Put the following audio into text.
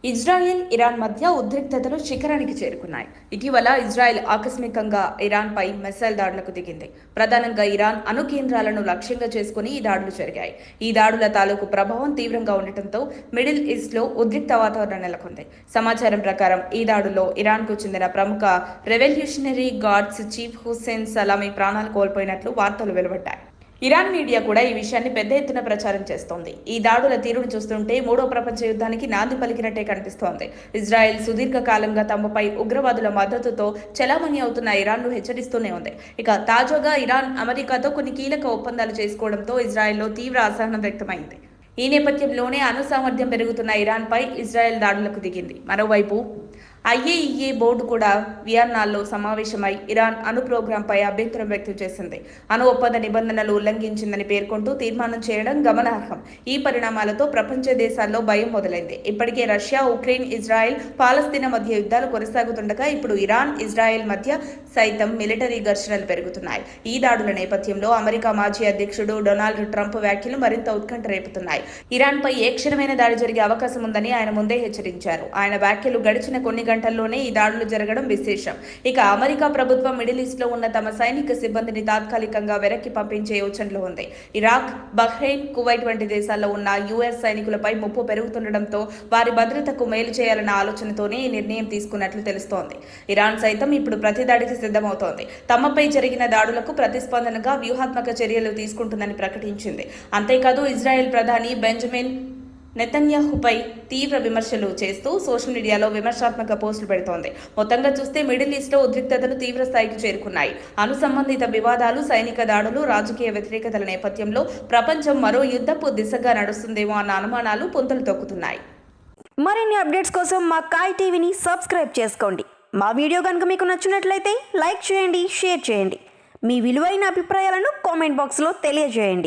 Israel Iran మధ్య ఉద్రిక్తతలు శిఖరానికి చేరుకున్నాయి. ఇటీవల ఇజ్రాయెల్ ఆకస్మికంగా ఇరాన్పై మిసైల్ దాడులకు దిగింది. ప్రధానంగా ఇరాన్ అణు కేంద్రాలను లక్ష్యంగా చేసుకుని ఈ దాడులు జరిగాయి. ఈ దాడుల తాలూకు ప్రభావం తీవ్రంగా ఉండటంతో మిడిల్ ఈస్ట్లో ఉద్రిక్త వాతావరణం నెలకొంది. సమాచారం ప్రకారం ఈ దాడుల్లో ఇరాన్కు చెందిన ప్రముఖ revolutionary guards chief Hussain salami ప్రాణాలు కోల్పోయినట్లు వార్తలు వెలువడ్డాయి. ఇరాన్ మీడియా కూడా ఈ విషయాన్ని పెద్ద ఎత్తున ప్రచారం చేస్తోంది. ఈ దాడుల తీరును చూస్తుంటే మూడో ప్రపంచ యుద్ధానికి నాంది పలికినట్టే కనిపిస్తోంది. ఇజ్రాయెల్ సుదీర్ఘ కాలంగా తమపై ఉగ్రవాదుల మద్దతుతో చెలామణి అవుతున్న ఇరాన్ను హెచ్చరిస్తూనే ఉంది. ఇక తాజాగా ఇరాన్ అమెరికాతో కొన్ని కీలక ఒప్పందాలు చేసుకోవడంతో ఇజ్రాయెల్లో తీవ్ర అసహనం వ్యక్తమైంది. ఈ నేపథ్యంలోనే అణు సామర్థ్యం పెరుగుతున్న ఇరాన్పై ఇజ్రాయెల్ దాడులకు దిగింది. మరోవైపు ఐఏఈఏ బోర్డు కూడా వియన్నాలో సమావేశమై ఇరాన్ అణు ప్రోగ్రాంపై అభ్యంతరం వ్యక్తం చేసింది. అణు ఒప్పంద నిబంధనలు ఉల్లంఘించిందని పేర్కొంటూ తీర్మానం చేయడం గమనార్హం. ఈ పరిణామాలతో ప్రపంచ దేశాల్లో భయం మొదలైంది. ఇప్పటికే రష్యా, ఉక్రెయిన్, ఇజ్రాయెల్, పాలస్తీనా మధ్య యుద్ధాలు కొనసాగుతుండగా ఇప్పుడు ఇరాన్, ఇజ్రాయెల్ మధ్య సైతం మిలిటరీ ఘర్షణలు పెరుగుతున్నాయి. ఈ దాడుల నేపథ్యంలో అమెరికా మాజీ అధ్యక్షుడు డొనాల్డ్ ట్రంప్ వ్యాఖ్యలు మరింత ఉత్కంఠ రేపుతున్నాయి. ఇరాన్పై ఏ క్షణమైన దాడి జరిగే అవకాశం ఉందని ఆయన ముందే హెచ్చరించారు. ఆయన వ్యాఖ్యలు గడిచిన కొన్ని గంటల్లోనే ఈ దాడులు జరగడం విశేషం. ఇక అమెరికా ప్రభుత్వం మిడిల్ ఈస్ట్ లో ఉన్న తమ సైనిక సిబ్బందిని తాత్కాలికంగా వెనక్కి పంపించే యోచనలో ఉంది. ఇరాక్, బహ్రెయిన్, కువైట్ వంటి దేశాల్లో ఉన్న యుఎస్ సైనికులపై ముప్పు పెరుగుతుండటంతో వారి భద్రతకు మేలు చేయాలన్న ఆలోచనతోనే ఈ నిర్ణయం తీసుకున్నట్లు తెలుస్తోంది. ఇరాన్ సైతం ఇప్పుడు ప్రతిదాడికి సిద్ధమవుతోంది. తమపై జరిగిన దాడులకు ప్రతిస్పందనగా వ్యూహాత్మక చర్యలు తీసుకుంటుందని ప్రకటించింది. అంతేకాదు ఇజ్రాయెల్ ప్రధాని బెంజమిన్ నెతన్యాహుపై తీవ్ర విమర్శలు చేస్తూ సోషల్ మీడియాలో విమర్శాత్మక పోస్టులు పెడుతోంది. మొత్తంగా చూస్తే మిడిల్ ఈస్ట్లో ఉద్రిక్తతలు తీవ్ర స్థాయికి చేరుకున్నాయి. అణు సంబంధిత వివాదాలు, సైనిక దాడులు, రాజకీయ వ్యతిరేకతల నేపథ్యంలో ప్రపంచం మరో యుద్ధపు దిశగా నడుస్తుందేమో అన్న అనుమానాలు పుంతలు తొక్కుతున్నాయి. మరిన్ని అప్డేట్స్ కోసం మా కాయ్ టీవీని సబ్స్క్రైబ్ చేసుకోండి. మా వీడియో కనుక మీకు నచ్చినట్లయితే లైక్ చేయండి, షేర్ చేయండి. మీ విలువైన అభిప్రాయాలను కామెంట్ బాక్స్లో తెలియజేయండి.